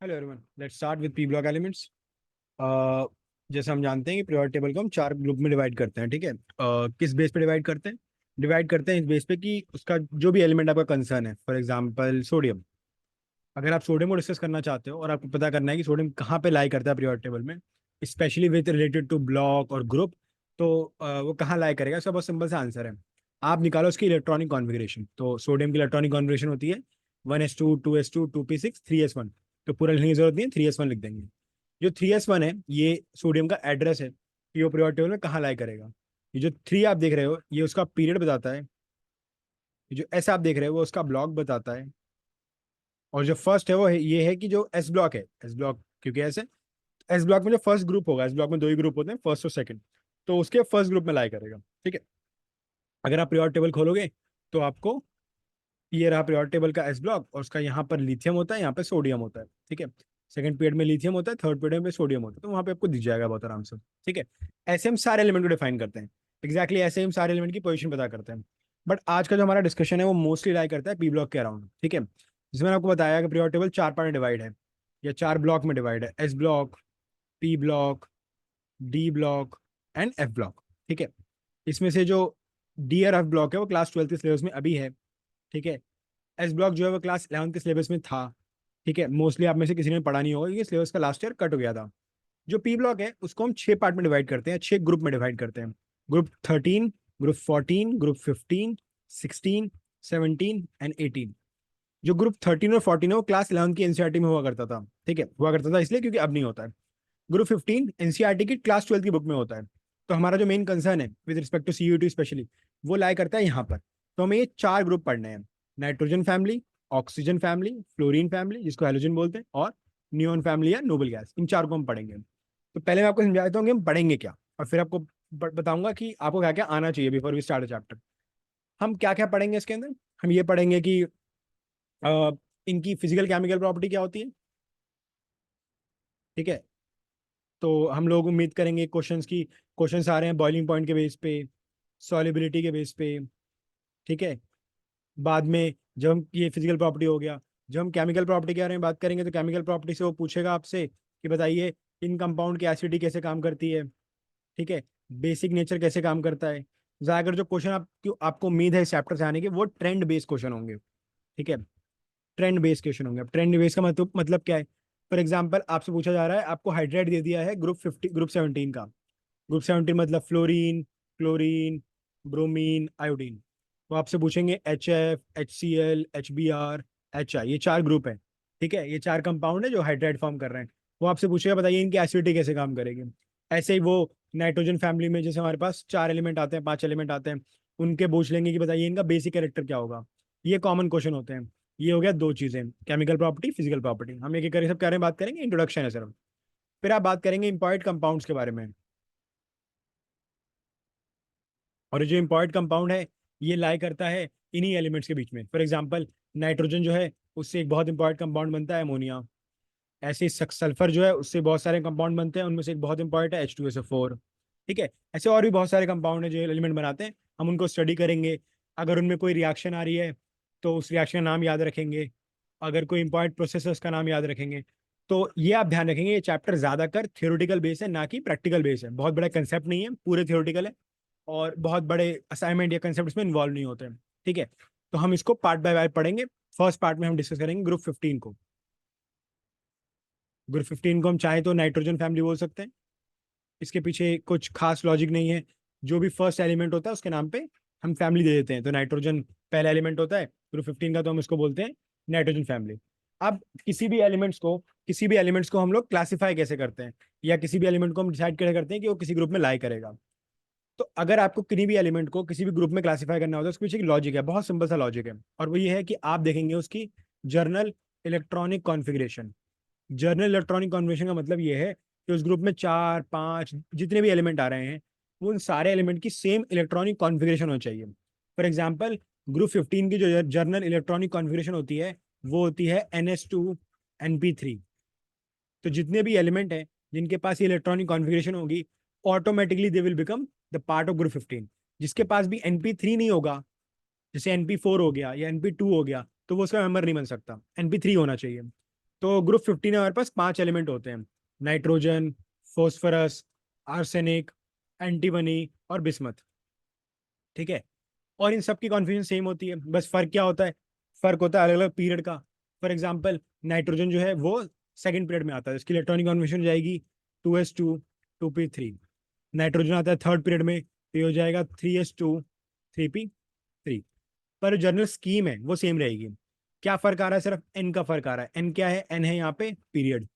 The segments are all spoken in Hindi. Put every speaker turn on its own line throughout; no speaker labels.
Hello everyone, let's start with P block elements. जैसे हम जानते हैं कि पीरियोडिक टेबल को हम चार ग्रुप में डिवाइड करते हैं, ठीक है। किस बेस पे डिवाइड करते हैं इस बेस पे कि उसका जो भी एलिमेंट आपका कंसर्न है। For example sodium. अगर आप सोडियम को डिस्कस करना चाहते हो और आपको पता करना है कि सोडियम कहाँ पे लाई करता है पीरियोडिक टेबल में, specially with related to block और ग्रुप, तो वो कहाँ लाई करेगा, इसका बहुत सिंपल सा आंसर है। आप निकालो उसकी इलेक्ट्रॉनिक कॉन्फ़िगरेशन। तो सोडियम की इलेक्ट्रॉनिक कॉन्फ़िगरेशन होती है 1s2 2s2 2p6 3s1। तो पूरा लिखने की जरूरत नहीं है, 3s1 लिख देंगे। जो 3s1 है ये सोडियम का एड्रेस है कि वो पीरियोडिक टेबल में कहाँ लाई करेगा। ये जो 3 आप देख रहे हो ये उसका पीरियड बताता है। ये जो एस आप देख रहे हो वो उसका ब्लॉक बताता है। और जो फर्स्ट है वो ये है कि जो एस ब्लॉक है, एस ब्लॉक क्योंकि ऐसे एस ब्लॉक में जो फर्स्ट ग्रुप होगा, एस ब्लॉक में दो ही ग्रुप होते हैं, फर्स्ट और सेकंड, तो उसके फर्स्ट ग्रुप में लाई करेगा। ठीक है। अगर आप पीरियोडिक टेबल खोलोगे तो आपको ये रहा पीरियोडिक टेबल का एस ब्लॉक, और उसका यहाँ पर लिथियम होता है, यहाँ पे सोडियम होता है। ठीक है। सेकंड पीरियड में लिथियम होता है, थर्ड पीरियड में सोडियम होता है, तो वहाँ पे आपको दिख जाएगा बहुत आराम से। ठीक है। ऐसे हम सारे एलिमेंट को डिफाइन करते हैं। ऐसे हम सारे एलिमेंट की पोजीशन पता करते हैं। बट आज का जो हमारा डिस्कशन है वो मोस्टली लाई करता है पी ब्लॉक के अराउंड। ठीक है। जिसमें मैंने आपको बताया कि पीरियोडिक टेबल चार पार्ट में डिवाइड है, या चार ब्लॉक में डिवाइड है: S block, P block, D block and F block. ठीक है। इसमें से जो डी और एफ ब्लॉक है वो क्लास 12 के सिलेबस में अभी है। ठीक है। एस ब्लॉक जो है वो क्लास 11 के सिलेबस में था। ठीक है। मोस्टली आप में से किसी ने पढ़ा नहीं होगा क्योंकि सिलेबस का लास्ट ईयर कट हो गया था। जो पी ब्लॉक है उसको हम छह पार्ट में डिवाइड करते हैं, छह ग्रुप में डिवाइड करते हैं: ग्रुप 13, ग्रुप 14, ग्रुप 15, 16, 17 एंड 18। जो ग्रुप 13 और 14 है वो क्लास 11 की एनसीईआरटी में हुआ करता था। ठीक है, हुआ करता था इसलिए क्योंकि अब नहीं होता है। ग्रुप 15 एनसीईआरटी की क्लास 12 की बुक में होता है। तो हमारा जो मेन कंसर्न है with respect to CUT specially, वो लाई करता है यहाँ पर। तो हमें ये चार ग्रुप पढ़ने हैं: nitrogen family, oxygen family, fluorine family जिसको हेलोजन बोलते हैं, और नियोन फैमिली या नोबल गैस। इन चार को हम पढ़ेंगे। तो पहले मैं आपको समझा देता हूँ कि हम पढ़ेंगे क्या, और फिर आपको बताऊंगा कि आपको क्या क्या आना चाहिए बिफोर वी स्टार्ट चैप्टर। हम क्या क्या पढ़ेंगे इसके अंदर। हम ये पढ़ेंगे कि अ, इनकी फिजिकल केमिकल प्रॉपर्टी क्या होती है। ठीक है। तो हम लोग उम्मीद करेंगे क्वेश्चंस आ रहे हैं बॉइलिंग पॉइंट के बेस पे, सॉलिबिलिटी के बेस पे। ठीक है। बाद में जब हम ये फिजिकल प्रॉपर्टी हो गया, जब हम केमिकल प्रॉपर्टी के बारे में बात करेंगे तो केमिकल प्रॉपर्टी से वो पूछेगा आपसे कि बताइए इन कंपाउंड की एसिडिटी कैसे काम करती है। ठीक है। बेसिक नेचर कैसे काम करता है। ज्यादातर जो क्वेश्चन आपको उम्मीद है इस चैप्टर से आने के वो ट्रेंड बेस्ड क्वेश्चन होंगे। ठीक है। ट्रेंड बेस्ड क्वेश्चन होंगे। अब ट्रेंड बेस्ड का मतलब क्या है। फॉर एग्जाम्पल आपसे पूछा जा रहा है, आपको हाइड्रेट दे दिया है ग्रुप 17 का। ग्रुप 17 मतलब फ्लोरीन, क्लोरीन, ब्रोमीन, आयोडीन। तो आपसे पूछेंगे HF, HCl, HBr, HI, ये चार ग्रुप है। ठीक है, ये चार कंपाउंड है जो हाइड्राइड फॉर्म कर रहे हैं। वो आपसे पूछेगा बताइए इनकी एसिडिटी कैसे काम करेगी। ऐसे ही वो नाइट्रोजन फैमिली में जैसे हमारे पास चार एलिमेंट आते हैं, पांच एलिमेंट आते हैं, उनके पूछ लेंगे कि बताइए इनका बेसिक कैरेक्टर क्या होगा। ये कॉमन क्वेश्चन होते हैं। ये हो गया दो चीजें: केमिकल प्रॉपर्टी, फिजिकल प्रॉपर्टी। हम एक एक करके सब कह रहे हैं, बात करेंगे, इंट्रोडक्शन है सिर्फ। फिर आप बात करेंगे इंपॉर्टेंट कंपाउंड्स के बारे में। और जो इंपॉर्टेंट कंपाउंड है ये लाई करता है इन्हीं एलिमेंट्स के बीच में। फॉर एग्जांपल नाइट्रोजन जो है उससे एक बहुत इंपॉर्टेंट कंपाउंड बनता है अमोनिया। ऐसे ही सल्फर जो है उससे बहुत सारे कंपाउंड बनते हैं, उनमें से एक बहुत इंपॉर्टेंट है H2SO4। ठीक है। ऐसे और भी बहुत सारे कंपाउंड है जो एलिमेंट बनाते हैं, हम उनको स्टडी करेंगे। अगर उनमें कोई रिएक्शन आ रही है तो उस रिएक्शन का नाम याद रखेंगे। अगर कोई इंपॉर्टेंट प्रोसेस है उसका नाम याद रखेंगे। तो ये आप ध्यान रखेंगे, ये चैप्टर ज्यादातर थियोरेटिकल बेस है ना कि प्रैक्टिकल बेस है। बहुत बड़ा कंसेप्ट नहीं है, पूरे थियोरेटिकल है। और बहुत बड़े असाइनमेंट या कंसेप्ट इसमें इन्वॉल्व नहीं होते हैं। ठीक है। तो हम इसको पार्ट बाय पार्ट पढ़ेंगे। फर्स्ट पार्ट में हम डिस्कस करेंगे ग्रुप 15 को। ग्रुप 15 को हम चाहे तो नाइट्रोजन फैमिली बोल सकते हैं। इसके पीछे कुछ खास लॉजिक नहीं है। जो भी फर्स्ट एलिमेंट होता है उसके नाम पे हम फैमिली दे देते हैं। तो नाइट्रोजन पहला एलिमेंट होता है ग्रुप 15 का, तो हम इसको बोलते हैं नाइट्रोजन फैमिली। अब किसी भी एलिमेंट्स को हम लोग क्लासिफाई कैसे करते हैं, या किसी भी एलिमेंट को हम डिसाइड कैसे करते हैं कि वो किसी ग्रुप में लाई करेगा। तो अगर आपको किसी भी एलिमेंट को किसी भी ग्रुप में क्लासिफाई करना होता है उसके पीछे एक लॉजिक है, बहुत सिंपल सा लॉजिक है, और वो ये है कि आप देखेंगे उसकी journal electronic configuration. Journal electronic configuration का मतलब ये है कि उस ग्रुप में चार पांच जितने भी एलिमेंट आ रहे हैं वो उन सारे एलिमेंट की सेम इलेक्ट्रॉनिक कॉन्फ़िगरेशन होनी चाहिए। फॉर एग्जाम्पल ग्रुप 15 की जो जर्नल इलेक्ट्रॉनिक कॉन्फ़िगरेशन होती है वो होती है NS2 NP3। तो जितने भी एलिमेंट हैं जिनके पास ये इलेक्ट्रॉनिक कॉन्फ़िगरेशन होगी, automatically they will become the part of group 15। जिसके पास भी NP3 नहीं होगा, जैसे NP4 हो गया या NP2 हो गया, तो वो उसका मेंबर नहीं बन सकता। NP3 होना चाहिए। तो ग्रुप 15 में हमारे पास 5 एलिमेंट होते हैं, नाइट्रोजन, फॉस्फोरस, आर्सेनिक, एंटीमनी और बिस्मथ। ठीक है, और इन सब की कॉन्फ़िगरेशन सेम होती है, बस फर्क क्या होता है, फर्क होता है अलग अलग पीरियड का। फॉर एग्जाम्पल नाइट्रोजन जो है वो सेकंड पीरियड में आता है, इसकी इलेक्ट्रॉनिक कॉन्फ़िगरेशन हो जाएगी 2s2 2p3। नाइट्रोजन आता है थर्ड पीरियड में, तो ये हो जाएगा 3s2 3p3। पर जनरल स्कीम है वो सेम रहेगी। क्या फर्क आ रहा है, सिर्फ एन का फर्क आ रहा है। एन क्या है, एन है यहाँ पे पीरियड।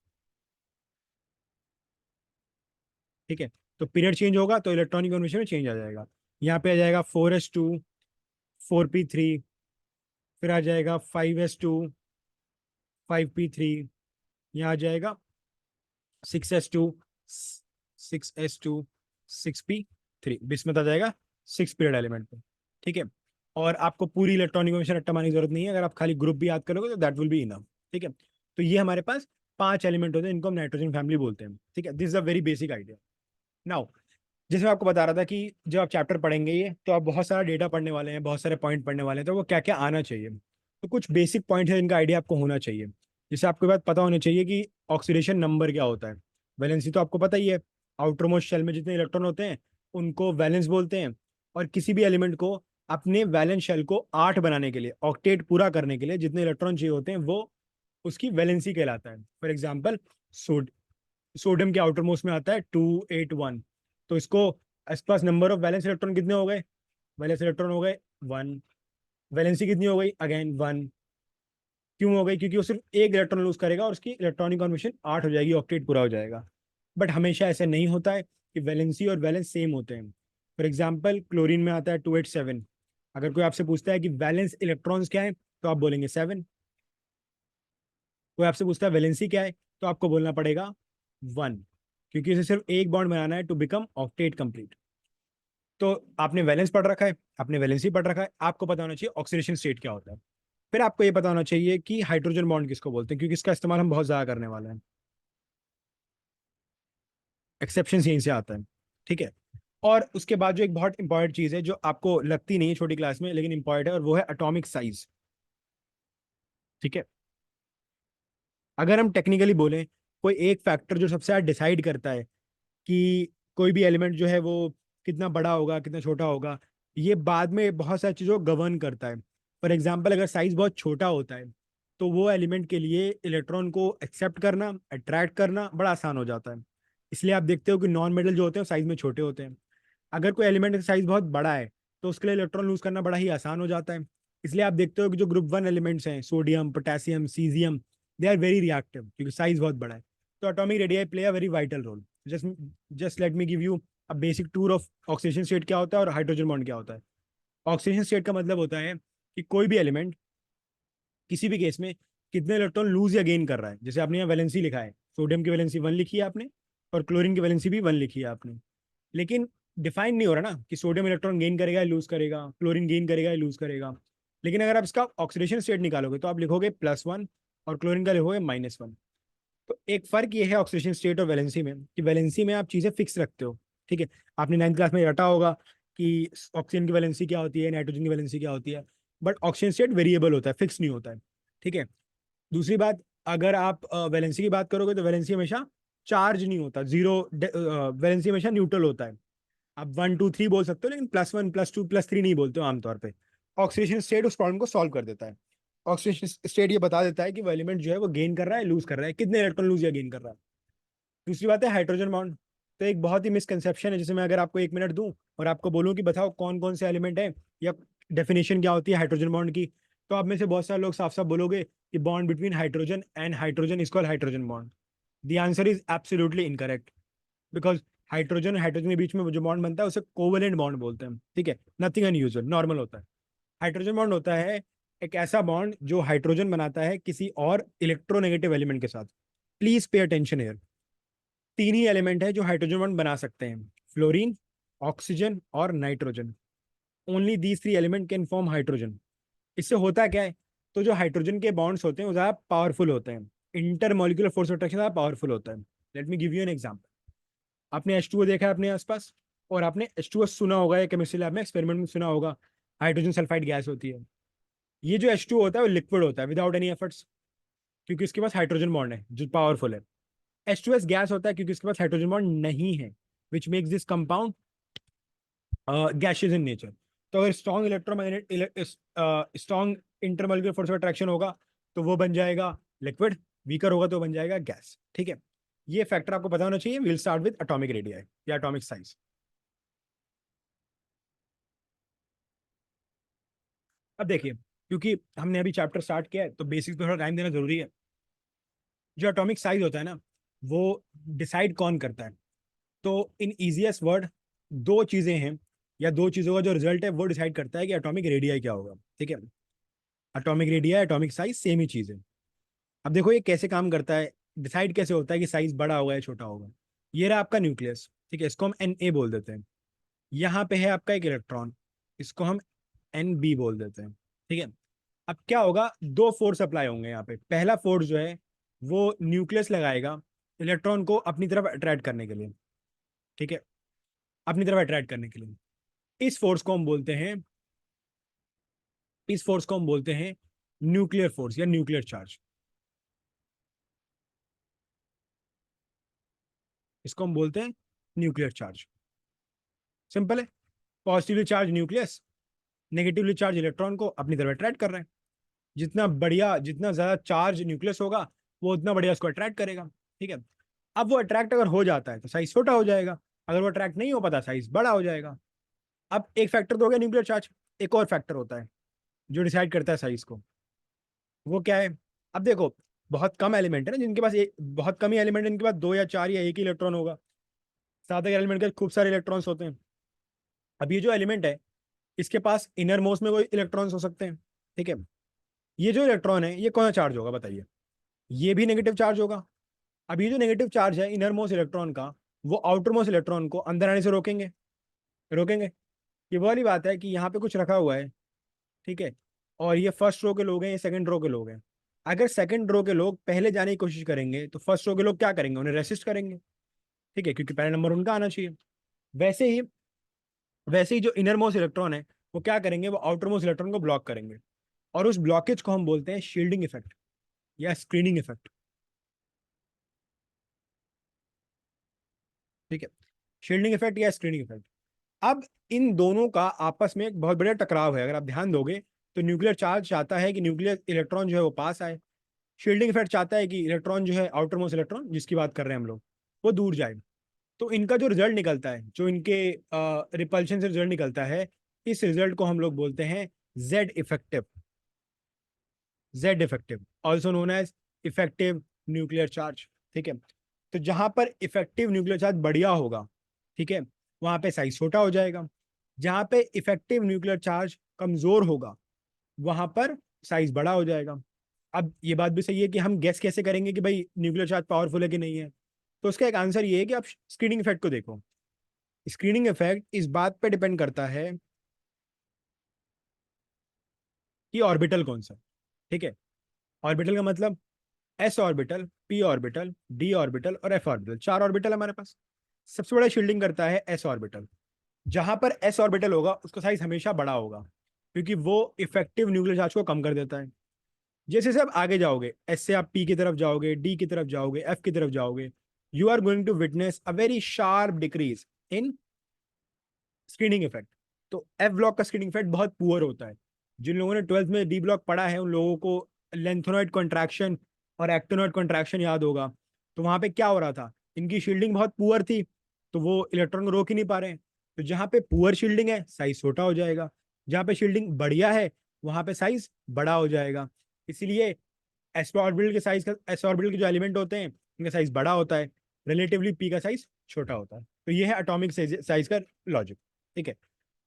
ठीक है, तो पीरियड चेंज होगा तो इलेक्ट्रॉनिक कॉन्फ़िगरेशन में चेंज आ जाएगा। यहाँ पे आ जाएगा 4s2 4p3, फिर आ जाएगा 5s2 5p3, यहाँ आ जाएगा 6s2 6s2 6p3, बिस्मत आ जाएगा 6 पीरियड एलिमेंट पे। ठीक है, और आपको पूरी इलेक्ट्रॉनिक कॉन्फ़िगरेशन रट्टा मारने की जरूरत नहीं है, अगर आप खाली ग्रुप भी याद करोगे तो दैट विल बी इनफ। ठीक है, तो ये हमारे पास 5 एलिमेंट होते हैं, इनको हम नाइट्रोजन फैमिली बोलते हैं। ठीक है, this is a very basic idea. Now, जैसे मैं आपको बता रहा था कि जब आप चैप्टर पढ़ेंगे ये, तो आप बहुत सारा डेटा पढ़ने वाले हैं, बहुत सारे पॉइंट पढ़ने वाले हैं, तो वो क्या क्या आना चाहिए। तो कुछ बेसिक पॉइंट है जिनका आइडिया आपको होना चाहिए। जैसे आपको बात पता होना चाहिए कि ऑक्सीडेशन नंबर क्या होता है। वैलेंसी तो आपको पता ही है, आउटर मोस्ट शेल में जितने इलेक्ट्रॉन होते हैं उनको वैलेंस बोलते हैं। और किसी भी एलिमेंट को अपने वैलेंस शेल को 8 बनाने के लिए, ऑक्टेट पूरा करने के लिए जितने इलेक्ट्रॉन चाहिए होते हैं वो उसकी वैलेंसी कहलाता है। फॉर एग्जाम्पल सोडियम के आउटर मोस्ट में आता है 281, तो इसको आसपास नंबर ऑफ वैलेंस इलेक्ट्रॉन कितने हो गए, वैलेंस इलेक्ट्रॉन हो गए 1। वैलेंसी कितनी हो गई, अगेन 1। क्यों हो गई, क्योंकि वो सिर्फ एक इलेक्ट्रॉन लूज करेगा और उसकी इलेक्ट्रॉनिक कॉन्फिगरेशन 8 हो जाएगी, ऑक्टेट पूरा हो जाएगा। बट हमेशा ऐसा नहीं होता है कि वैलेंसी और वैलेंस सेम होते हैं। फॉर एग्जाम्पल क्लोरीन में आता है 287, अगर कोई आपसे पूछता है कि वैलेंस इलेक्ट्रॉन्स क्या है तो आप बोलेंगे 7। कोई आपसे पूछता है वैलेंसी क्या है तो आपको बोलना पड़ेगा 1, क्योंकि इसे सिर्फ एक बॉन्ड बनाना है टू बिकम ऑक्टेट कंप्लीट। तो आपने वैलेंस पढ़ रखा है, आपने वैलेंसी पढ़ रखा है, आपको पता होना चाहिए ऑक्सीडेशन स्टेट क्या होता है। फिर आपको ये पता होना चाहिए कि हाइड्रोजन बॉन्ड किसको बोलते हैं, क्योंकि इसका इस्तेमाल हम बहुत ज़्यादा करने वाले हैं। एक्सेप्शन यहीं से आता है। ठीक है, और उसके बाद जो एक बहुत इंपॉर्टेंट चीज़ है जो आपको लगती नहीं है छोटी क्लास में लेकिन इंपॉर्टेंट है, और वो है एटॉमिक साइज। ठीक है, अगर हम टेक्निकली बोलें, कोई एक फैक्टर जो सबसे ज़्यादा डिसाइड करता है कि कोई भी एलिमेंट जो है वो कितना बड़ा होगा कितना छोटा होगा, ये बाद में बहुत सारी चीज़ों को गवर्न करता है। फॉर एग्जाम्पल अगर साइज बहुत छोटा होता है तो वो एलिमेंट के लिए इलेक्ट्रॉन को एक्सेप्ट करना, अट्रैक्ट करना बड़ा आसान हो जाता है। इसलिए आप देखते हो कि नॉन मेटल जो होते हैं साइज में छोटे होते हैं। अगर कोई एलिमेंट का साइज बहुत बड़ा है तो उसके लिए इलेक्ट्रॉन लूज करना बड़ा ही आसान हो जाता है। इसलिए आप देखते हो कि जो ग्रुप 1 एलिमेंट्स हैं, sodium, potassium, caesium, they are very reactive क्योंकि साइज बहुत बड़ा है। तो atomic radii play a very vital role. Just just let me give you a basic tour of oxidation state क्या होता है और हाइड्रोजन बॉन्ड क्या होता है। ऑक्सीडेशन स्टेट का मतलब होता है कि कोई भी एलिमेंट किसी भी केस में कितने इलेक्ट्रॉन लूज या गेन कर रहा है। जैसे आपने यहाँ वैलेंसी लिखा है, सोडियम की वैलेंसी 1 लिखी है आपने, और क्लोरीन की वैलेंसी भी 1 लिखी है आपने। लेकिन डिफाइन नहीं हो रहा ना कि सोडियम इलेक्ट्रॉन गेन करेगा या लूज करेगा, क्लोरीन गेन करेगा या लूज करेगा। लेकिन अगर आप इसका ऑक्सीडेशन स्टेट निकालोगे तो आप लिखोगे +1 और क्लोरीन का लिखोगे -1। तो एक फर्क ये है ऑक्सीडेशन स्टेट और वैलेंसी में कि वैलेंसी में आप चीजें फिक्स रखते हो। ठीक है, आपने 9th क्लास में रटा होगा कि ऑक्सीजन की वैलेंसी क्या होती है, नाइट्रोजन की वैलेंसी क्या होती है। बट ऑक्सीजन स्टेट वेरिएबल होता है, फिक्स नहीं होता है। ठीक है, दूसरी बात, अगर आप वैलेंसी की बात करोगे तो वैलेंसी हमेशा चार्ज नहीं होता, जीरो, वैलेंसी हमेशा न्यूट्रल होता है। आप 1 2 3 बोल सकते हो लेकिन +1 +2 +3 नहीं बोलते हो आमतौर पे। ऑक्सीडेशन स्टेट उस प्रॉब्लम को सॉल्व कर देता है। ऑक्सीडेशन स्टेट ये बता देता है कि वो एलिमेंट जो है वो गेन कर रहा है लूज कर रहा है, कितने इलेक्ट्रॉन लूज या गेन कर रहा है। दूसरी बात है हाइड्रोजन बॉन्ड। तो एक बहुत ही मिसकंसेप्शन है, जैसे मैं अगर आपको 1 मिनट दूं और आपको बोलूं कि बताओ कौन कौन से एलिमेंट है या डेफिनेशन क्या होती है हाइड्रोजन बॉन्ड की, तो आप में से बहुत सारे लोग साफ साफ बोलोगे कि bond between hydrogen and hydrogen is called hydrogen bond. The answer is absolutely incorrect, because hydrogen hydrogen के बीच में जो बॉन्ड बनता है उसे कोवेलेंट बॉन्ड बोलते हैं। ठीक है, नथिंग अनयूजुअल, नॉर्मल होता है। हाइड्रोजन बॉन्ड होता है एक ऐसा बॉन्ड जो हाइड्रोजन बनाता है किसी और इलेक्ट्रोनेगेटिव एलिमेंट के साथ। Please pay attention here. 3 he element है जो हाइड्रोजन बॉन्ड बना सकते हैं, फ्लोरीन, ऑक्सीजन और nitrogen. Only these 3 element can form hydrogen. इससे होता क्या है, तो जो हाइड्रोजन के बॉन्ड्स होते हैं वो ज़्यादा पावरफुल होते हैं, इंटरमोलिकुलर फोर्स ऑफ अट्रैक्शन ज़्यादा पावरफुल होता है। Late me give you an example. आपने H2O देखा है अपने आसपास, और आपने H2O सुना होगा या केमिस्ट्री लैब में एक्सपेरिमेंट में सुना होगा, हाइड्रोजन सल्फाइड गैस होती है। ये जो H2O होता है वो लिक्विड होता है विदाउट एनी एफर्ट्स। क्योंकि इसके पास हाइड्रोजन बॉन्ड है जो पावरफुल है। H2S गैस होता है क्योंकि इसके पास हाइड्रोजन बॉन्ड नहीं है, which makes this compound gaseous in nature. तो अगर strong electromagnet strong intermolecular force of attraction होगा तो वो बन जाएगा लिक्विड, वीकर होगा तो बन जाएगा गैस। ठीक है, ये फैक्टर आपको पता होना चाहिए। Will start with atomic radii या एटॉमिक साइज। अब देखिए, क्योंकि हमने अभी चैप्टर स्टार्ट किया है तो बेसिक्स पे थोड़ा टाइम देना जरूरी है। जो एटॉमिक साइज होता है ना, वो डिसाइड कौन करता है? तो इन इजीएस्ट वर्ड, दो चीजें हैं या दो चीजों का जो रिजल्ट है वो डिसाइड करता है कि एटॉमिक रेडियाई क्या होगा। ठीक है, atomic radii atomic size same ही चीज है। अब देखो ये कैसे काम करता है, डिसाइड कैसे होता है कि साइज बड़ा होगा या छोटा होगा। ये रहा आपका न्यूक्लियस, ठीक है, इसको हम Na बोल देते हैं। यहाँ पे है आपका एक इलेक्ट्रॉन, इसको हम Nb बोल देते हैं। ठीक है, अब क्या होगा, दो फोर्स अप्लाई होंगे यहाँ पे। पहला फोर्स जो है वो न्यूक्लियस लगाएगा इलेक्ट्रॉन को अपनी तरफ अट्रैक्ट करने के लिए। ठीक है, अपनी तरफ अट्रैक्ट करने के लिए। इस फोर्स को हम बोलते हैं, इस फोर्स को हम बोलते हैं न्यूक्लियर फोर्स या न्यूक्लियर चार्ज। इसको हम बोलते हैं न्यूक्लियर चार्ज। सिंपल है। Positively charge nucleus negatively charge electron को अपनी तरफ अट्रैक्ट कर रहे हैं। जितना बढ़िया, जितना ज्यादा चार्ज न्यूक्लियस होगा वो उतना बढ़िया उसको अट्रैक्ट करेगा। ठीक है, अब वो अट्रैक्ट अगर हो जाता है तो साइज छोटा हो जाएगा, अगर वो अट्रैक्ट नहीं हो पाता साइज बड़ा हो जाएगा। अब एक फैक्टर तो हो गया न्यूक्लियर चार्ज, एक और फैक्टर होता है जो डिसाइड करता है साइज को। वो क्या है? अब देखो, बहुत कम एलिमेंट है ना जिनके पास एक, बहुत कम ही एलिमेंट है जिनके पास दो या चार या एक ही इलेक्ट्रॉन होगा। साथ एलिमेंट के खूब सारे इलेक्ट्रॉन्स होते हैं। अब ये जो एलिमेंट है इसके पास इनर मोस्ट में कोई इलेक्ट्रॉन्स हो सकते हैं। ठीक है, ये जो इलेक्ट्रॉन है ये कौन सा चार्ज होगा बताइए? ये भी नेगेटिव चार्ज होगा। अब ये जो नेगेटिव चार्ज है इनर मोस्ट इलेक्ट्रॉन का, वो आउटर मोस्ट इलेक्ट्रॉन को अंदर आने से रोकेंगे, रोकेंगे। ये वो वाली बात है कि यहाँ पे कुछ रखा हुआ है, ठीक है, और ये फर्स्ट रो के लोग हैं, ये सेकंड रो के लोग हैं। अगर सेकंड रो के लोग पहले जाने की कोशिश करेंगे तो फर्स्ट रो के लोग क्या करेंगे? उन्हें रेसिस्ट करेंगे। ठीक है, क्योंकि पहला नंबर उनका आना चाहिए। वैसे ही, वैसे ही जो इनर मोस्ट इलेक्ट्रॉन है वो क्या करेंगे, वो आउटर मोस्ट इलेक्ट्रॉन को ब्लॉक करेंगे। और उस ब्लॉकेज को हम बोलते हैं शील्डिंग इफेक्ट या स्क्रीनिंग इफेक्ट। ठीक है, शील्डिंग इफेक्ट या स्क्रीनिंग इफेक्ट। अब इन दोनों का आपस में एक बहुत बड़ा टकराव है। अगर आप ध्यान दोगे तो न्यूक्लियर चार्ज चाहता है कि न्यूक्लियर इलेक्ट्रॉन जो है वो पास आए, शील्डिंग इफेक्ट चाहता है कि इलेक्ट्रॉन जो है आउटर मोस्ट इलेक्ट्रॉन जिसकी बात कर रहे हैं हम लोग वो दूर जाए। तो इनका जो रिजल्ट निकलता है, जो इनके रिपल्शन से रिजल्ट निकलता है, इस रिजल्ट को हम लोग बोलते हैं Z effective. Z effective also known as effective nuclear charge. ठीक है, तो जहां पर इफेक्टिव न्यूक्लियर चार्ज बढ़िया होगा, ठीक है, वहां पे साइज छोटा हो जाएगा। जहां पे इफेक्टिव न्यूक्लियर चार्ज कमजोर होगा वहां पर साइज बड़ा हो जाएगा। अब ये बात भी सही है कि हम गेस कैसे करेंगे कि भाई न्यूक्लियर चार्ज पावरफुल है कि नहीं है? तो उसका एक आंसर ये है कि आप स्क्रीनिंग इफेक्ट को देखो। स्क्रीनिंग इफेक्ट इस बात पे डिपेंड करता है कि ऑर्बिटल कौन सा। ठीक है, ऑर्बिटल का मतलब S orbital, P orbital, D orbital और एफ ऑर्बिटल, चार ऑर्बिटल हमारे पास। सबसे बड़ा शील्डिंग करता है एस ऑर्बिटल। जहां पर एस ऑर्बिटल होगा उसका साइज हमेशा बड़ा होगा क्योंकि वो इफेक्टिव न्यूक्लियर चार्ज को कम कर देता है। जैसे जैसे आप आगे जाओगे, एस से आप पी की तरफ जाओगे, डी की तरफ जाओगे, एफ की तरफ जाओगे, you are going to witness a very sharp decrease in screening effect. तो एफ ब्लॉक का स्क्रीनिंग इफेक्ट बहुत पुअर होता है। जिन लोगों ने ट्वेल्थ में डी ब्लॉक पढ़ा है उन लोगों को लेंथोनॉइड कॉन्ट्रैक्शन और एक्टोनॉइड कॉन्ट्रैक्शन याद होगा। तो वहां पे क्या हो रहा था, इनकी शील्डिंग बहुत पुअर थी तो वो इलेक्ट्रॉन को रोक ही नहीं पा रहे हैं। तो जहां पे पुअर शील्डिंग है साइज छोटा हो जाएगा, जहां पे शील्डिंग बढ़िया है वहां पे साइज बड़ा हो जाएगा। इसीलिए एस ऑर्बिटल के साइज का, एस ऑर्बिटल के जो एलिमेंट होते हैं उनका साइज बड़ा होता है, रिलेटिवली पी का साइज छोटा होता है। तो ये है एटॉमिक साइज का लॉजिक। ठीक है,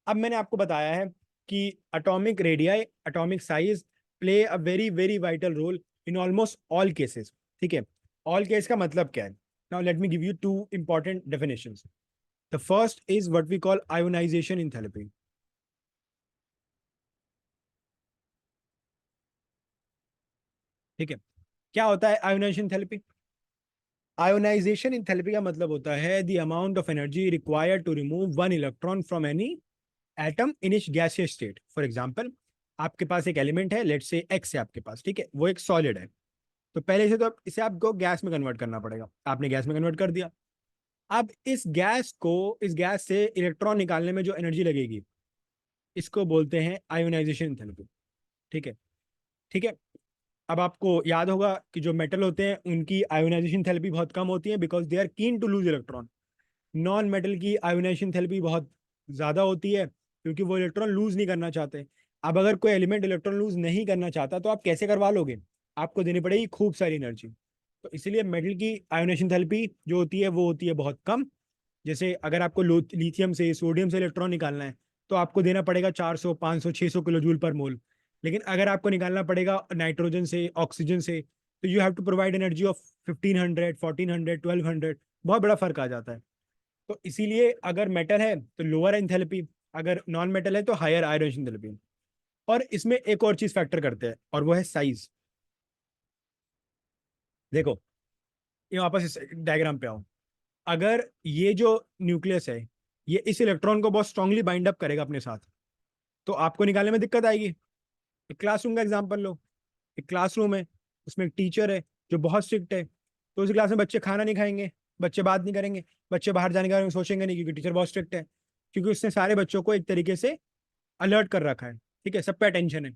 अब मैंने आपको बताया है कि atomic radii, atomic size play a very very vital role in almost all cases. ठीक है, ऑल केस का मतलब क्या है? Now let me give you two important definitions. The first is what we call ionization enthalpy. ठीक है, क्या होता है आयोनाइजेशन एंथैल्पी? आयोनाइजेशन एंथैल्पी का मतलब होता है the amount of energy required to remove one electron from any atom in its gaseous state. For example, आपके पास एक एलिमेंट है, लेट्स से एक्स है आपके पास, ठीक है, वो एक सॉलिड है। तो पहले से तो इसे आपको गैस में कन्वर्ट करना पड़ेगा, आपने गैस में कन्वर्ट कर दिया। अब इस गैस से इलेक्ट्रॉन निकालने में जो एनर्जी लगेगी, इसको बोलते हैं आयोनाइजेशन थेरेपी। ठीक है, ठीक है। अब आपको याद होगा कि जो मेटल होते हैं उनकी आयोनाइजेशन थेरेपी बहुत कम होती है, because they are keen to lose electron. Non metal की आयोनाइजेशन थेरेपी बहुत ज़्यादा होती है, क्योंकि वो इलेक्ट्रॉन लूज नहीं करना चाहते। अब अगर कोई एलिमेंट इलेक्ट्रॉन लूज नहीं करना चाहता तो आप कैसे करवा लोगे? आपको देनी पड़ेगी खूब सारी एनर्जी। तो इसीलिए मेटल की आयोनाइजेशन थेरेपी जो होती है वो होती है बहुत कम। जैसे अगर आपको लिथियम से, सोडियम से इलेक्ट्रॉन निकालना है तो आपको देना पड़ेगा 400, 500, 600 किलो जूल पर मोल। लेकिन अगर आपको निकालना पड़ेगा नाइट्रोजन से, ऑक्सीजन से, तो you have to provide energy of 1500, 1400, 1200। बहुत बड़ा फर्क आ जाता है। तो इसीलिए अगर मेटल है तो लोअर एंथैल्पी, अगर नॉन मेटल है तो हायर आयोनाइजेशन एंथैल्पी। और इसमें एक और चीज फैक्टर करते हैं, और वो है साइज। देखो, ये वापस डायग्राम पे आओ। अगर ये जो न्यूक्लियस है, ये इस इलेक्ट्रॉन को बहुत स्ट्रांगली बाइंड अप करेगा अपने साथ, तो आपको निकालने में दिक्कत आएगी। एक क्लासरूम का एग्जांपल लो। एक क्लासरूम है, उसमें एक टीचर है जो बहुत स्ट्रिक्ट है, तो उस क्लास में बच्चे खाना नहीं खाएंगे, बच्चे बात नहीं करेंगे, बच्चे बाहर जाने के बारे में सोचेंगे नहीं, क्योंकि टीचर बहुत स्ट्रिक्ट है। क्योंकि उसने सारे बच्चों को एक तरीके से अलर्ट कर रखा है, ठीक है, सब पे अटेंशन है।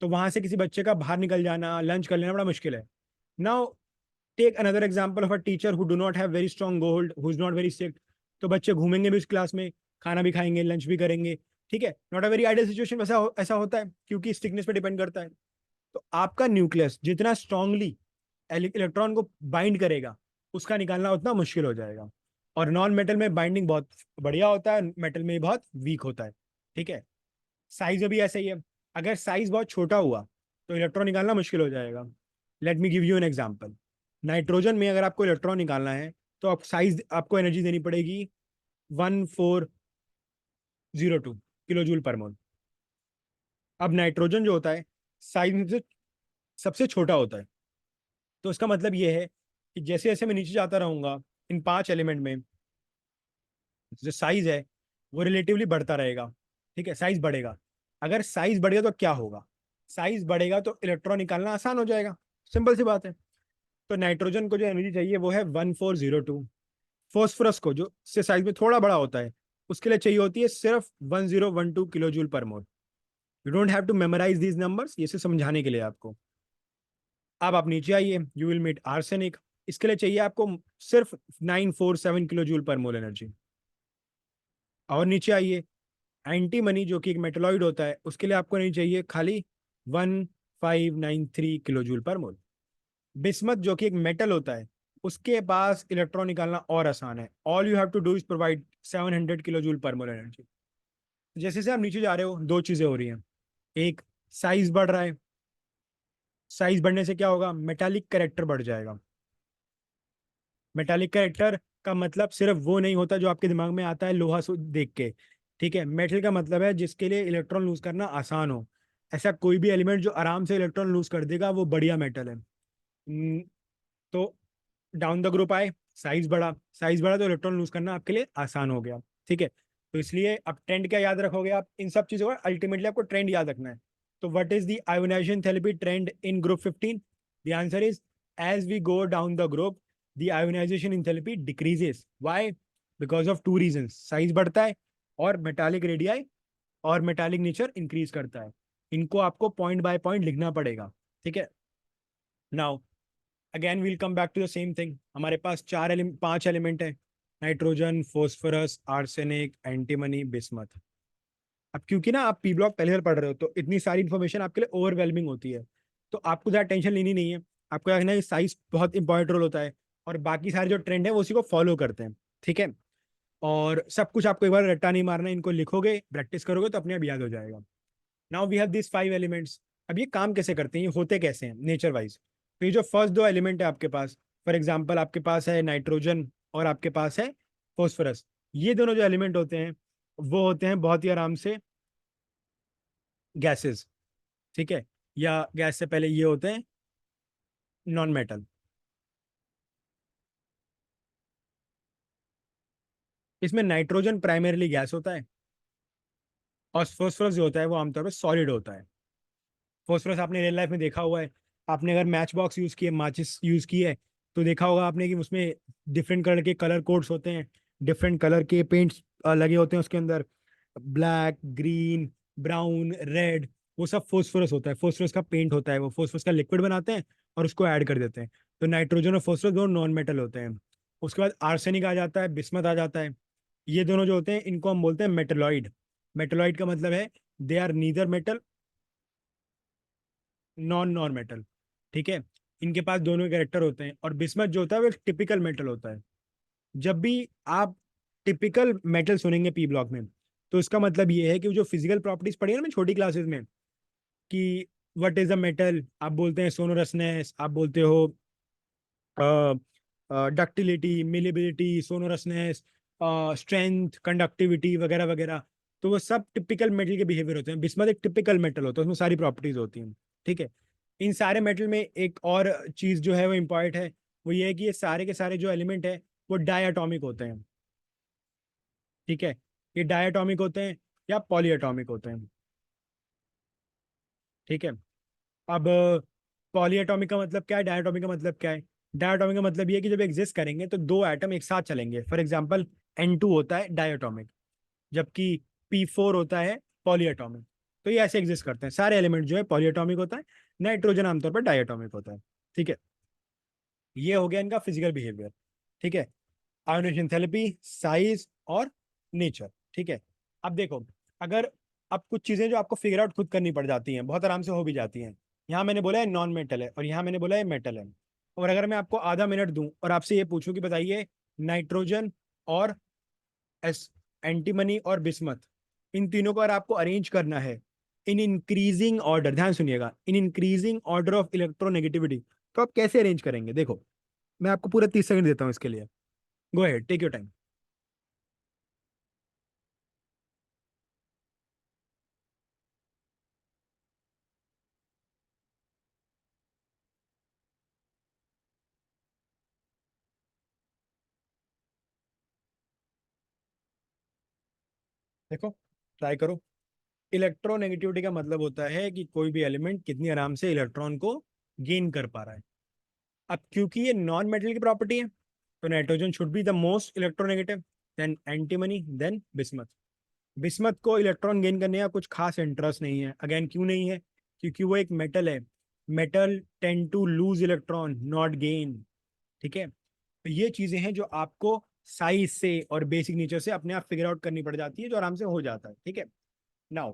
तो वहां से किसी बच्चे का बाहर निकल जाना, लंच कर लेना बड़ा मुश्किल है। Now take another example of a teacher who do not have very strong gold, who is not very strict. तो बच्चे घूमेंगे भी उस क्लास में, खाना भी खाएंगे, लंच भी करेंगे। ठीक है, not a very ideal situation. ऐसा होता है क्योंकि स्टिकनेस पे डिपेंड करता है। तो आपका न्यूक्लियस जितना स्ट्रांगली इलेक्ट्रॉन को बाइंड करेगा, उसका निकालना उतना मुश्किल हो जाएगा। और नॉन मेटल में बाइंडिंग बहुत बढ़िया होता है, मेटल में बहुत वीक होता है। ठीक है, साइज में भी ऐसा ही है। अगर साइज बहुत छोटा हुआ तो इलेक्ट्रॉन निकालना मुश्किल हो जाएगा। Late me give you an example. Nitrogen में अगर आपको इलेक्ट्रॉन निकालना है तो आप साइज, आपको एनर्जी देनी पड़ेगी 1402 किलो जूल पर मोल। अब नाइट्रोजन जो होता है साइज में से सबसे छोटा होता है। तो इसका मतलब ये है कि जैसे जैसे मैं नीचे जाता रहूंगा इन 5 एलिमेंट में, जो साइज है वो रिलेटिवली बढ़ता रहेगा। ठीक है, साइज बढ़ेगा। अगर साइज बढ़ेगा तो क्या होगा? साइज बढ़ेगा तो इलेक्ट्रॉन निकालना आसान हो जाएगा। सिंपल सी बात है। तो नाइट्रोजन को जो एनर्जी चाहिए वो है 1402। फॉस्फोरस को, जो से साइज में थोड़ा बड़ा होता है, उसके लिए चाहिए होती है सिर्फ 1012 kilo joule per mole. You don't have to memorise these numbers, ये सिर्फ समझाने के लिए आपको। अब आप नीचे आइए, यू विल मीट आर्सेनिक। इसके लिए चाहिए आपको सिर्फ 947 kilo joule per mole energy. और नीचे आइए, एंटीमनी जो कि एक मेटलॉइड होता है, उसके लिए आपको नहीं चाहिए खाली 1593 किलो जूल पर मोल। बिस्मथ जो कि एक मेटल होता है, उसके पास इलेक्ट्रॉन निकालना और आसान है। All you have to do is provide 700 kilo joule per mole energy. जैसे जैसे आप नीचे जा रहे हो, दो चीजें हो रही हैं। एक, साइज बढ़ रहा है। साइज बढ़ने से क्या होगा? मेटालिक कैरेक्टर बढ़ जाएगा। मेटालिक कैरेक्टर का मतलब सिर्फ वो नहीं होता जो आपके दिमाग में आता है लोहा देख के। ठीक है, मेटल का मतलब है जिसके लिए इलेक्ट्रॉन लूज करना आसान हो। ऐसा कोई भी एलिमेंट जो आराम से इलेक्ट्रॉन लूज कर देगा वो बढ़िया मेटल है। तो डाउन द ग्रुप आए, साइज बढ़ा, साइज बढ़ा तो इलेक्ट्रॉन लूज करना आपके लिए आसान हो गया। ठीक है, तो इसलिए अब ट्रेंड क्या याद रखोगे आप इन सब चीजों का? अल्टीमेटली आपको ट्रेंड याद रखना है। तो what is the ionization enthalpy trend in group 15? The answer is, as we go down the group the ionization enthalpy decreases. Why? Because of two reasons, size बढ़ता है और मेटालिक रेडियाई और मेटालिक नेचर इंक्रीज करता है। इनको आपको पॉइंट बाय पॉइंट लिखना पड़ेगा। ठीक है, now again we'll come back to the same thing. हमारे पास 5 एलिमेंट है, nitrogen, phosphorus, arsenic, antimony, bismuth. अब क्योंकि ना आप पी ब्लॉक पहले बार पढ़ रहे हो तो इतनी सारी इन्फॉर्मेशन आपके लिए ओवरवेलमिंग होती है। तो आपको ज़्यादा टेंशन लेनी नहीं है। आपको रखना है कि साइज बहुत इंपॉर्टेंट रोल होता है, और बाकी सारे जो ट्रेंड है वो उसी को फॉलो करते हैं। ठीक है, और सब कुछ आपको एक बार रट्टा नहीं मारना है, इनको लिखोगे, प्रैक्टिस करोगे तो अपने आप याद हो जाएगा। Now we have this 5 elements. अब ये काम कैसे करते हैं, ये होते कैसे हैं नेचर वाइज? तो ये जो फर्स्ट दो एलिमेंट है आपके पास, फॉर एग्जाम्पल आपके पास है नाइट्रोजन और आपके पास है फॉस्फोरस। ये दोनों जो एलिमेंट होते हैं वो होते हैं बहुत ही आराम से गैसेस। ठीक है, या गैस से पहले ये होते हैं नॉन मेटल। इसमें नाइट्रोजन प्राइमरीली गैस होता है, और फॉस्फोरस जो होता है वो आमतौर पर सॉलिड होता है। फॉस्फोरस आपने रियल लाइफ में देखा हुआ है, आपने अगर मैच बॉक्स यूज़ किए, माचिस यूज़ की है, तो देखा होगा आपने कि उसमें डिफरेंट कलर के कलर कोड्स होते हैं, डिफरेंट कलर के पेंट्स लगे होते हैं उसके अंदर, ब्लैक, ग्रीन, ब्राउन, रेड। वो सब फोस्फोरस होता है, फोस्फोरस का पेंट होता है, वो फोस्फोरस का लिक्विड बनाते हैं और उसको ऐड कर देते हैं। तो नाइट्रोजन और फोस्फोरस दोनों नॉन मेटल होते हैं। उसके बाद आर्सेनिक आ जाता है, बिस्मथ आ जाता है। ये दोनों जो होते हैं इनको हम बोलते हैं मेटलॉइड। मेटलॉइड का मतलब है they are neither metal non non metal. ठीक है, इनके पास दोनों कैरेक्टर होते हैं। और बिस्मथ जो होता है वो एक टिपिकल मेटल होता है। जब भी आप टिपिकल मेटल सुनेंगे पी ब्लॉक में, तो इसका मतलब ये है कि वो जो फिजिकल प्रॉपर्टीज पढ़ी है ना छोटी क्लासेस में, कि व्हाट इज अ मेटल, आप बोलते हैं सोनोरसनेस, आप बोलते हो डक्टिलिटी, मिलेबिलिटी, सोनोरसनेस, स्ट्रेंथ, कंडक्टिविटी वगैरह वगैरह। तो वो सब टिपिकल मेटल के बिहेवियर होते हैं। बिस्मथ एक टिपिकल मेटल होता है, उसमें सारी प्रॉपर्टीज होती हैं। ठीक है, इन सारे मेटल में एक और चीज जो है वो इम्पॉर्टेंट है, वो ये है कि ये सारे के सारे जो एलिमेंट है वो डायटॉमिक होते हैं। ठीक है, ये डायटॉमिक होते हैं या पॉलीएटॉमिक होते हैं। ठीक है, अब पॉलीएटॉमिक का मतलब क्या है, डायटॉमिक का मतलब क्या है? डायटॉमिक का मतलब ये है कि जब एग्जिस्ट करेंगे तो दो एटम एक साथ चलेंगे। फॉर एग्जांपल N2 होता है डायटॉमिक, जबकि P4 होता है पॉलीएटॉमिक। तो ये ऐसे एग्जिस्ट करते हैं, सारे एलिमेंट जो है पॉलीएटॉमिक होता है, नाइट्रोजन आमतौर पर डायटॉमिक होता है। ठीक है, ये हो गया इनका फिजिकल बिहेवियर। ठीक है, आयोनाइजेशन थेरेपी, साइज और नेचर। ठीक है, अब देखो, अगर अब कुछ चीजें जो आपको फिगर आउट खुद करनी पड़ जाती हैं, बहुत आराम से हो भी जाती हैं। यहाँ मैंने बोला है नॉन मेटल है और यहाँ मैंने बोला है मेटल है। और अगर मैं आपको आधा मिनट दूं और आपसे ये पूछूं कि बताइए नाइट्रोजन और एस एंटीमनी और बिस्मथ, इन तीनों को अगर आपको अरेंज करना है इन इंक्रीजिंग ऑर्डर, ध्यान सुनिएगा, in increasing order of electronegativity, तो आप कैसे अरेंज करेंगे? देखो, मैं आपको पूरा 30 सेकंड देता हूँ इसके लिए। Go ahead, take your time. देखो, ट्राई करो। इलेक्ट्रोनेगेटिविटी का मतलब होता है कि कोई भी एलिमेंट कितनी आराम से इलेक्ट्रॉन को गेन कर पा रहा है। अब क्योंकि ये नॉन मेटल की प्रॉपर्टी है, तो nitrogen should be the most electronegative, then antimony, then bismuth. Bismuth को इलेक्ट्रॉन गेन करने का कुछ खास इंटरेस्ट नहीं है। अगेन, क्यों नहीं है? क्योंकि वो एक मेटल है। Metal tend to lose electron, not gain. ठीक है, तो ये चीजें हैं जो आपको साइज से और बेसिक नेचर से अपने आप फिगर आउट करनी पड़ जाती है, जो आराम से हो जाता है। ठीक है, now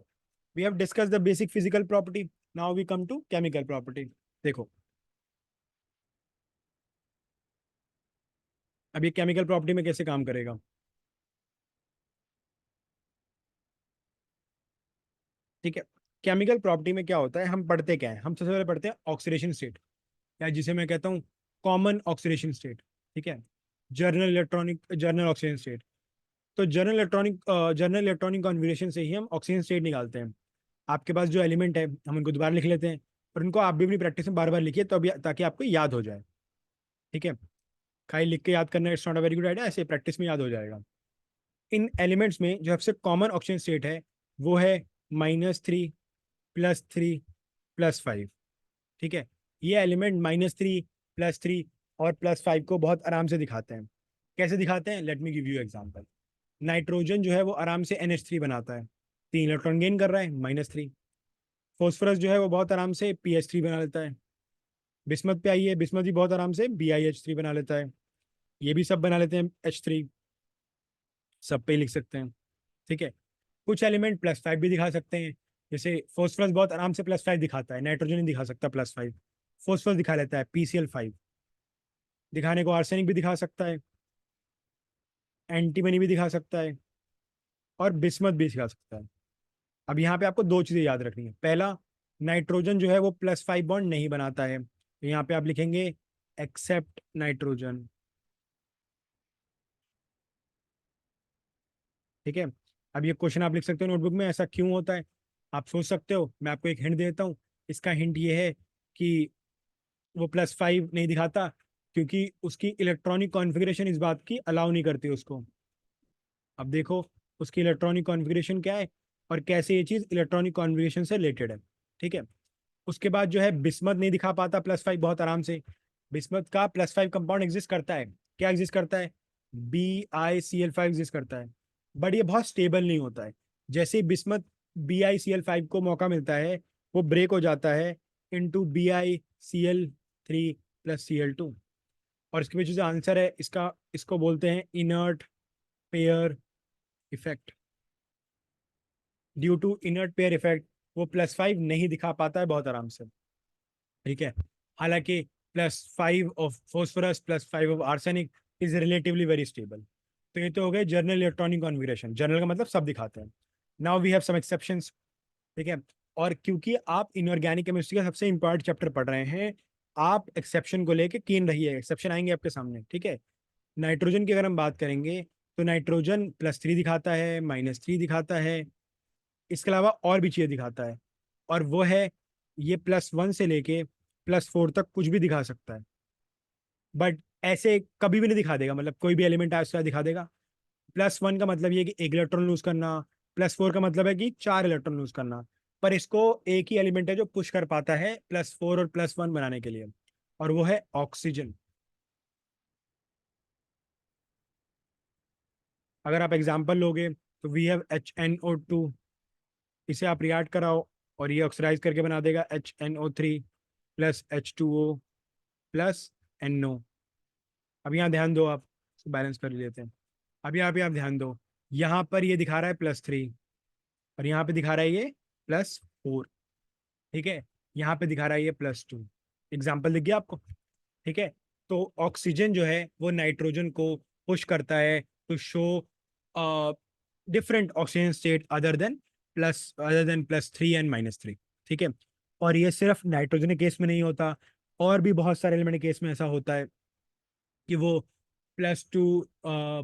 we have discuss the basic physical property, now we come to chemical property. देखो, अब ये केमिकल प्रॉपर्टी में कैसे काम करेगा? ठीक है, केमिकल प्रॉपर्टी में क्या होता है, हम पढ़ते क्या है? हम सबसे पहले पढ़ते हैं ऑक्सीडेशन स्टेट, या जिसे मैं कहता हूँ कॉमन ऑक्सीडेशन स्टेट। ठीक है, जर्नल ऑक्सीजन स्टेट। तो जर्नल इलेक्ट्रॉनिक कॉन्फ़िगरेशन से ही हम ऑक्सीजन स्टेट निकालते हैं। आपके पास जो एलिमेंट है हम उनको दोबारा लिख लेते हैं, और उनको आप भी अपनी प्रैक्टिस में बार बार लिखिए, तो अभी ताकि आपको याद हो जाए। ठीक है, खाली लिख के याद करना it's not a very good idea, ऐसे प्रैक्टिस में याद हो जाएगा। इन एलिमेंट्स में जो सबसे कॉमन ऑक्सीजन स्टेट है वो है -3, +3, +5। ठीक है, ये एलिमेंट -3, +3 और +5 को बहुत आराम से दिखाते हैं। कैसे दिखाते हैं? Late me give you example. Nitrogen जो है वो आराम से NH3 बनाता है, 3 इलेक्ट्रॉन गेन कर रहा है, -3। फॉस्फोरस जो है वो बहुत आराम से PH3 बना लेता है। बिस्मथ पे आइए, बिस्मथ भी बहुत आराम से BiH3 बना लेता है। ये भी सब बना लेते हैं H3, सब पे ही लिख सकते हैं। ठीक है, कुछ एलिमेंट +5 भी दिखा सकते हैं। जैसे फॉस्फोरस बहुत आराम से +5 दिखाता है, नाइट्रोजन नहीं दिखा सकता +5। फॉस्फोरस दिखा लेता है PCl5। दिखाने को आर्सेनिक भी दिखा सकता है, एंटीमनी भी दिखा सकता है, और बिस्मथ भी दिखा सकता है। अब यहाँ पे आपको दो चीजें याद रखनी है। पहला, नाइट्रोजन जो है वो +5 बॉन्ड नहीं बनाता है, तो यहाँ पे आप लिखेंगे एक्सेप्ट नाइट्रोजन। ठीक है, अब ये क्वेश्चन आप लिख सकते हो नोटबुक में, ऐसा क्यों होता है आप सोच सकते हो। मैं आपको एक हिंट देता हूँ। इसका हिंट ये है कि वो +5 नहीं दिखाता क्योंकि उसकी इलेक्ट्रॉनिक कॉन्फ़िगरेशन इस बात की अलाउ नहीं करती उसको। अब देखो, उसकी इलेक्ट्रॉनिक कॉन्फ़िगरेशन क्या है और कैसे ये चीज़ इलेक्ट्रॉनिक कॉन्फ़िगरेशन से रिलेटेड है। ठीक है, उसके बाद जो है बिस्मथ नहीं दिखा पाता +5 बहुत आराम से। बिस्मथ का +5 कंपाउंड एग्जिस्ट करता है। क्या एग्जिस्ट करता है? BiCl5 एग्जिस्ट करता है, बट ये बहुत स्टेबल नहीं होता है। जैसे ही बिस्मथ BiCl5 को मौका मिलता है, वो ब्रेक हो जाता है इनटू BiCl3 + Cl2। और इसके पीछे जो आंसर है इसका, इसको बोलते हैं inert pair effect. Due to inert pair effect वो +5 नहीं दिखा पाता है बहुत आराम से। ठीक है, हालांकि +5 of phosphorus +5 of arsenic is relatively very stable. तो ये तो हो गए जनरल इलेक्ट्रॉनिक कॉन्फ़िगरेशन। जनरल का मतलब सब दिखाते हैं। Now we have some exceptions. ठीक है, और क्योंकि आप इनऑर्गेनिक केमिस्ट्री का सबसे इंपॉर्टेंट चैप्टर पढ़ रहे हैं, आप एक्सेप्शन को लेके कीन रहिए। एक्सेप्शन आएंगे आपके सामने। ठीक है, नाइट्रोजन की अगर हम बात करेंगे तो नाइट्रोजन +3 दिखाता है, -3 दिखाता है, इसके अलावा और भी चीज़ें दिखाता है। और वो है, ये +1 से लेके +4 तक कुछ भी दिखा सकता है, बट ऐसे कभी भी नहीं दिखा देगा। मतलब कोई भी एलिमेंट ऐसा दिखा देगा। +1 का मतलब ये कि एक इलेक्ट्रॉन लूज करना, +4 का मतलब है कि 4 इलेक्ट्रॉन लूज करना। पर इसको एक ही एलिमेंट है जो पुश कर पाता है +4 और +1 बनाने के लिए, और वो है ऑक्सीजन। अगर आप एग्जाम्पल लोगे तो वी हैव HNO2, इसे आप रिएक्ट कराओ और ये ऑक्सीडाइज करके बना देगा HNO3 + H2O + NO। अब यहाँ ध्यान दो, आप बैलेंस कर लेते हैं। अब यहाँ पे आप ध्यान दो, यहाँ पर ये दिखा रहा है +3 और यहाँ पे दिखा रहा है ये +4। ठीक है, यहाँ पे दिखा रहा है ये +2। एग्जाम्पल दिख गया आपको? ठीक है, तो ऑक्सीजन जो है वो नाइट्रोजन को पुश करता है to show different oxygen state other than +3 and -3। ठीक है, और ये सिर्फ नाइट्रोजन के केस में नहीं होता, और भी बहुत सारे एलिमेंट के केस में ऐसा होता है कि वो +2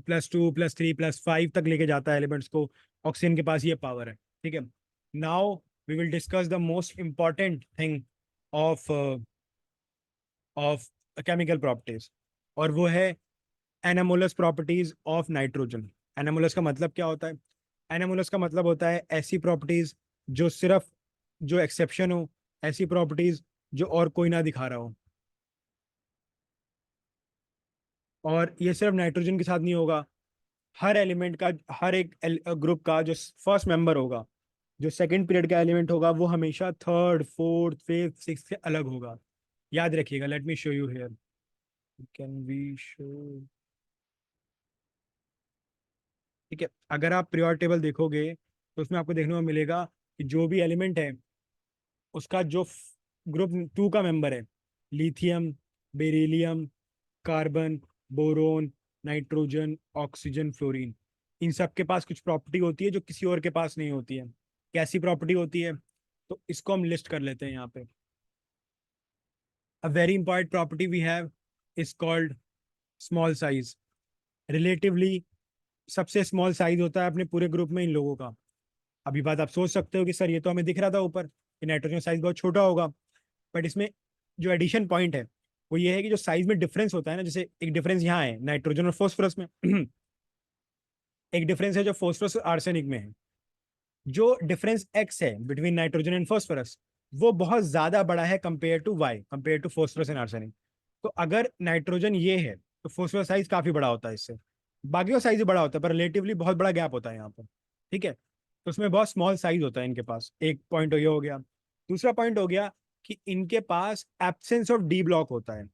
+3 +5 तक लेके जाता है एलिमेंट्स को। ऑक्सीजन के पास ये पावर है। ठीक है, now we will discuss the most important thing of of chemical properties, और वो है anomalous properties of nitrogen. Anomalous का मतलब क्या होता है? एनामोलस का मतलब होता है ऐसी प्रॉपर्टीज जो सिर्फ, जो एक्सेप्शन हो, ऐसी प्रॉपर्टीज जो और कोई ना दिखा रहा हो। और ये सिर्फ नाइट्रोजन के साथ नहीं होगा, हर एलिमेंट का, हर एक ग्रुप का जो फर्स्ट मेंबर होगा, जो सेकंड पीरियड का एलिमेंट होगा, वो हमेशा थर्ड फोर्थ फिफ्थ सिक्स से अलग होगा। याद रखिएगा। Let me show you here, can we show. ठीक है, अगर आप पीरियड टेबल देखोगे तो उसमें आपको देखने को मिलेगा कि जो भी एलिमेंट है उसका जो ग्रुप 2 का मेंबर है, lithium, beryllium, carbon, boron, nitrogen, oxygen, fluorine, इन सब के पास कुछ प्रॉपर्टी होती है जो किसी और के पास नहीं होती है। कैसी प्रॉपर्टी होती है? तो इसको हम लिस्ट कर लेते हैं यहाँ पे। A very important property we have is called small size. Relatively सबसे स्मॉल साइज होता है अपने पूरे ग्रुप में इन लोगों का। अभी बात आप सोच सकते हो कि सर ये तो हमें दिख रहा था ऊपर कि नाइट्रोजन साइज बहुत छोटा होगा, बट इसमें जो एडिशन पॉइंट है वो ये है कि जो साइज में डिफरेंस होता है ना, जैसे एक डिफरेंस यहाँ है नाइट्रोजन और फॉस्फोरस में एक डिफरेंस है जो फॉस्फोरस और आर्सेनिक में है। जो डिफरेंस एक्स है बिटवीन नाइट्रोजन एंड फॉस्फोरस, वो बहुत ज्यादा बड़ा है compare to y, compare to phosphorus and arsenic. तो अगर नाइट्रोजन ये है तो फॉस्फोरस साइज काफी बड़ा होता है इससे। बाकी का साइज भी बड़ा होता है पर रिलेटिवली बहुत बड़ा गैप होता है यहाँ पर। ठीक है, तो उसमें बहुत स्मॉल साइज होता है इनके पास। एक पॉइंट ये हो गया। दूसरा पॉइंट हो गया कि इनके पास एब्सेंस ऑफ डी ब्लॉक होता है।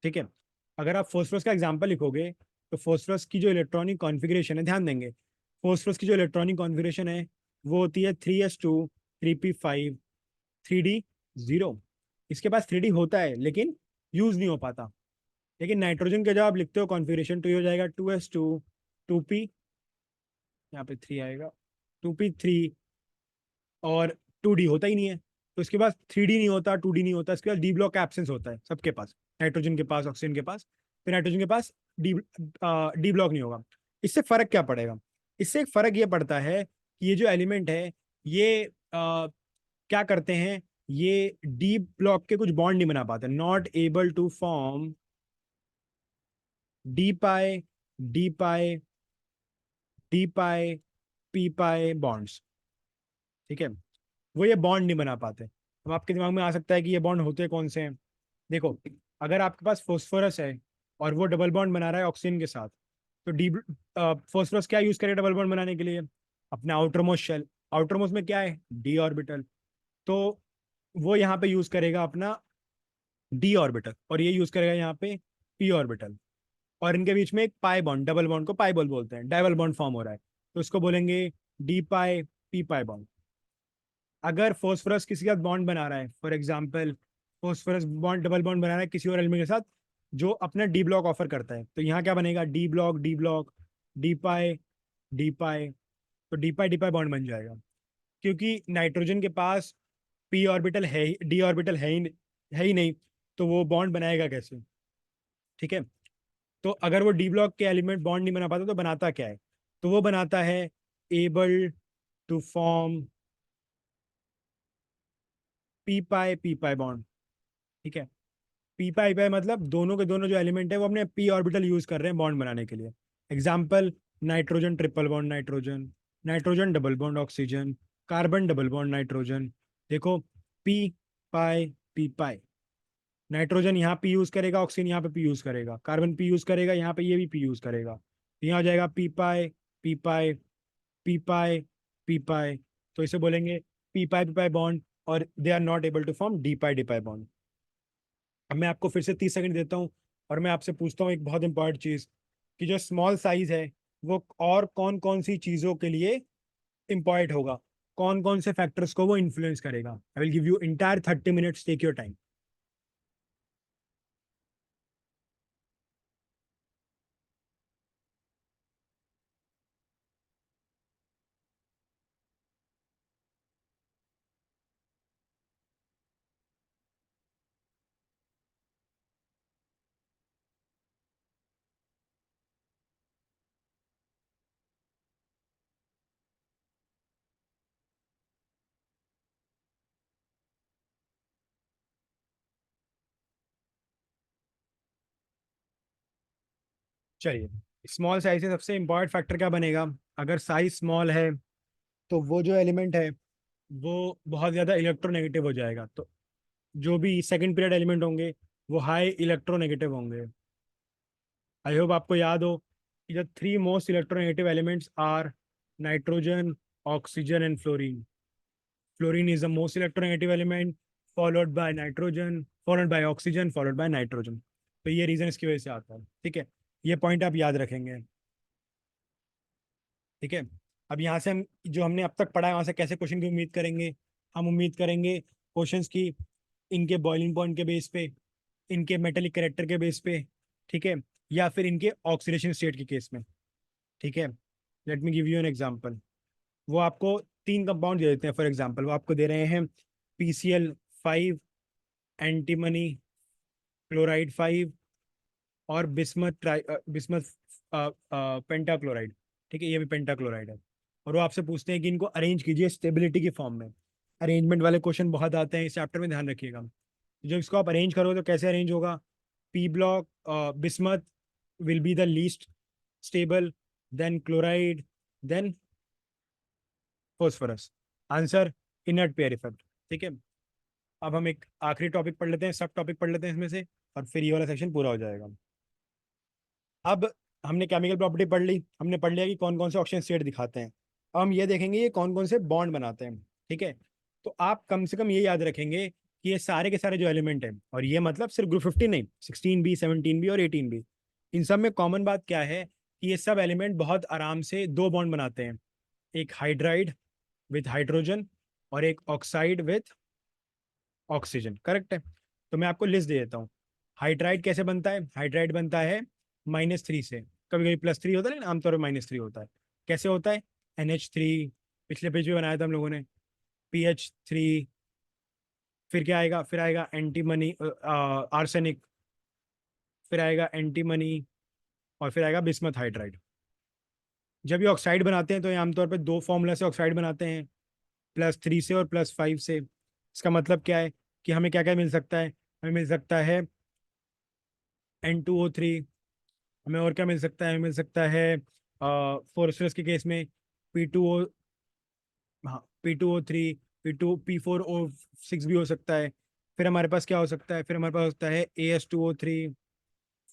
ठीक है, अगर आप फॉस्फोरस का एग्जांपल लिखोगे तो फॉस्फोरस की जो इलेक्ट्रॉनिक कॉन्फ़िगरेशन है, ध्यान देंगे, फॉस्फोरस की जो इलेक्ट्रॉनिक कॉन्फ़िगरेशन है वो होती है 3s2 3p5 3d0। इसके पास 3d होता है लेकिन यूज नहीं हो पाता। लेकिन नाइट्रोजन के जब आप लिखते हो कॉन्फ़िगरेशन तो ये हो जाएगा 2s2 2p, यहाँ पे 3 आएगा, 2p3, और 2d होता ही नहीं है। तो इसके पास 3d नहीं होता, 2d नहीं होता, इसके पास डी ब्लॉक का एब्सेंस होता है सबके पास, नाइट्रोजन के पास, ऑक्सीजन के पास। फिर नाइट्रोजन के पास डी डी ब्लॉक नहीं होगा। इससे फर्क क्या पड़ेगा? इससे एक फर्क ये पड़ता है कि ये जो एलिमेंट है ये क्या करते हैं, ये डी ब्लॉक के कुछ बॉन्ड नहीं बना पाते, not able to form d pi D pi D pi p pi bonds. ठीक है, वो ये बॉन्ड नहीं बना पाते। अब आपके दिमाग में आ सकता है कि ये बॉन्ड होते कौन से हैं। देखो, अगर आपके पास फोस्फोरस है और वो डबल बॉन्ड बना रहा है ऑक्सीजन के साथ, तो डी फोस्फोरस क्या यूज करेगा डबल बॉन्ड बनाने के लिए? अपना outer most shell. Outer most में क्या है? D orbital. तो वो यहाँ पे यूज करेगा अपना डी ऑर्बिटल, और ये यूज करेगा यहाँ पे पी ऑर्बिटल। और इनके बीच में एक पाई बॉन्ड, डबल बॉन्ड को पाई बॉन्ड बोलते हैं, डाइबल बॉन्ड फॉर्म हो रहा है, तो इसको बोलेंगे D pi p pi bond. अगर फोस्फोरस किसी का बॉन्ड बना रहा है, for example phosphorus bond double bond बना रहा है किसी और एलिमेंट के साथ जो अपना डी ब्लॉक ऑफर करता है, तो यहाँ क्या बनेगा? D block D block, D pi D pi. तो डी पाई बॉन्ड बन जाएगा, क्योंकि नाइट्रोजन के पास पी ऑर्बिटल है ही, डी ऑर्बिटल है ही नहीं, तो वो बॉन्ड बनाएगा कैसे? ठीक है, तो अगर वो डी ब्लॉक के एलिमेंट बॉन्ड नहीं बना पाता तो बनाता क्या है? तो वो बनाता है able to form p pi bond. ठीक है, पी पाई पाई मतलब दोनों के दोनों जो एलिमेंट है वो अपने पी ऑर्बिटल यूज कर रहे हैं बॉन्ड बनाने के लिए। Example, nitrogen triple bond nitrogen, nitrogen double bond oxygen, carbon double bond nitrogen. देखो, पी पी पाई, नाइट्रोजन यहाँ पी यूज करेगा, ऑक्सीजन यहाँ पे पी यूज करेगा, कार्बन पी यूज करेगा, यहाँ पे ये भी पी यूज करेगा, तो यहाँ हो जाएगा p pi p pi p pi p pi. तो इसे बोलेंगे पी पाई बॉन्ड, और they are not able to form d pi bond. अब मैं आपको फिर से 30 सेकंड देता हूँ, और मैं आपसे पूछता हूँ एक बहुत इंपॉर्टेंट चीज, कि जो स्मॉल साइज है वो और कौन कौन सी चीजों के लिए इंपॉर्टेंट होगा, कौन कौन से फैक्टर्स को वो इन्फ्लुएंस करेगा। I will give you entire 30 minutes, take your time. चलिए, स्मॉल साइज से सबसे इंपॉर्टेंट फैक्टर क्या बनेगा? अगर साइज स्मॉल है तो वो जो एलिमेंट है वो बहुत ज़्यादा इलेक्ट्रोनेगेटिव हो जाएगा, तो जो भी सेकंड पीरियड एलिमेंट होंगे वो हाई इलेक्ट्रोनेगेटिव होंगे। आई होप आपको याद हो कि the three most electronegative elements are nitrogen, oxygen and fluorine. Fluorine is the most electronegative element, followed by nitrogen, followed by oxygen, followed by nitrogen. तो ये रीजन इसकी वजह से आता है। ठीक है, ये पॉइंट आप याद रखेंगे। ठीक है, अब यहाँ से हम जो हमने अब तक पढ़ा है वहाँ से कैसे क्वेश्चन की उम्मीद करेंगे? हम उम्मीद करेंगे क्वेश्चंस की इनके बॉइलिंग पॉइंट के बेस पे, इनके मेटेलिक कैरेक्टर के बेस पे, ठीक है, या फिर इनके ऑक्सीडेशन स्टेट के केस में। ठीक है, late me give you an example. वो आपको तीन कंपाउंड दे देते हैं, फॉर एग्जांपल वो आपको दे रहे हैं PCl5, एंटीमनी क्लोराइड 5, और बिस्मथ पेंटाक्लोराइड। ठीक है, ये भी पेंटाक्लोराइड है। और वो आपसे पूछते हैं कि इनको अरेंज कीजिए स्टेबिलिटी की फॉर्म में। अरेंजमेंट वाले क्वेश्चन बहुत आते हैं इस चैप्टर में, ध्यान रखिएगा। जब इसको आप अरेंज करोगे तो कैसे अरेंज होगा? P block bismuth will be the least stable, then chloride, then phosphorus. Answer, inert pair effect. ठीक है, अब हम एक आखिरी टॉपिक पढ़ लेते हैं, सब टॉपिक पढ़ लेते हैं इसमें से, और फिर ये वाला सेक्शन पूरा हो जाएगा। अब हमने केमिकल प्रॉपर्टी पढ़ ली, हमने पढ़ लिया कि कौन कौन से ऑक्सीजन स्टेट दिखाते हैं। अब हम ये देखेंगे ये कौन कौन से बॉन्ड बनाते हैं। ठीक है, तो आप कम से कम ये याद रखेंगे कि ये सारे के सारे जो एलिमेंट हैं, और ये मतलब सिर्फ ग्रुप 15 नहीं, 16B 17B और 18B, इन सब में कॉमन बात क्या है कि ये सब एलिमेंट बहुत आराम से दो बॉन्ड बनाते हैं। एक हाइड्राइड विथ हाइड्रोजन, और एक ऑक्साइड विथ ऑक्सीजन। करेक्ट है, तो मैं आपको लिस्ट दे देता हूँ। हाइड्राइड कैसे बनता है? हाइड्राइड बनता है -3 से, कभी कभी +3 होता है लेकिन आमतौर पर -3 होता है। कैसे होता है? NH3, पिछले पेज में बनाया था हम लोगों ने, PH3, फिर क्या आएगा? फिर आएगा एंटीमनी आर्सेनिक, फिर आएगा एंटीमनी, और फिर आएगा बिस्मथ हाइड्राइड। जब ये ऑक्साइड बनाते हैं तो ये आमतौर पर दो फॉर्मूला से ऑक्साइड बनाते हैं, +3 से और +5 से। इसका मतलब क्या है कि हमें क्या क्या मिल सकता है? हमें मिल सकता है N2O3, हमें और क्या मिल सकता है? हमें मिल सकता है फॉस्फोरस के केस में P2O, हाँ P2O3, P4O6 भी हो सकता है। फिर हमारे पास क्या हो सकता है, फिर हमारे पास होता है AS2O3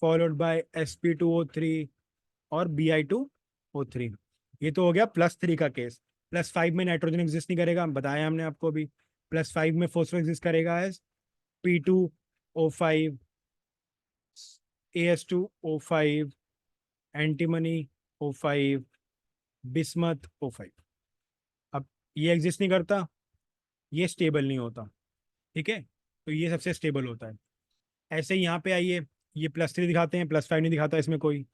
फॉलोड बाय SP2O3 और Bi2O3। ये तो हो गया +3 का केस। +5 में नाइट्रोजन एग्जिस्ट नहीं करेगा, हम बताया हमने आपको अभी। +5 में फोस्फोर एग्जिस्ट करेगा as P2O5, AS2O5, antimony O5, bismuth O5। अब ये एग्जिस्ट नहीं करता, ये स्टेबल नहीं होता, ठीक है। तो ये सबसे स्टेबल होता है। ऐसे ही यहाँ पे आइए, ये +3 दिखाते हैं, +5 नहीं दिखाता इसमें कोई।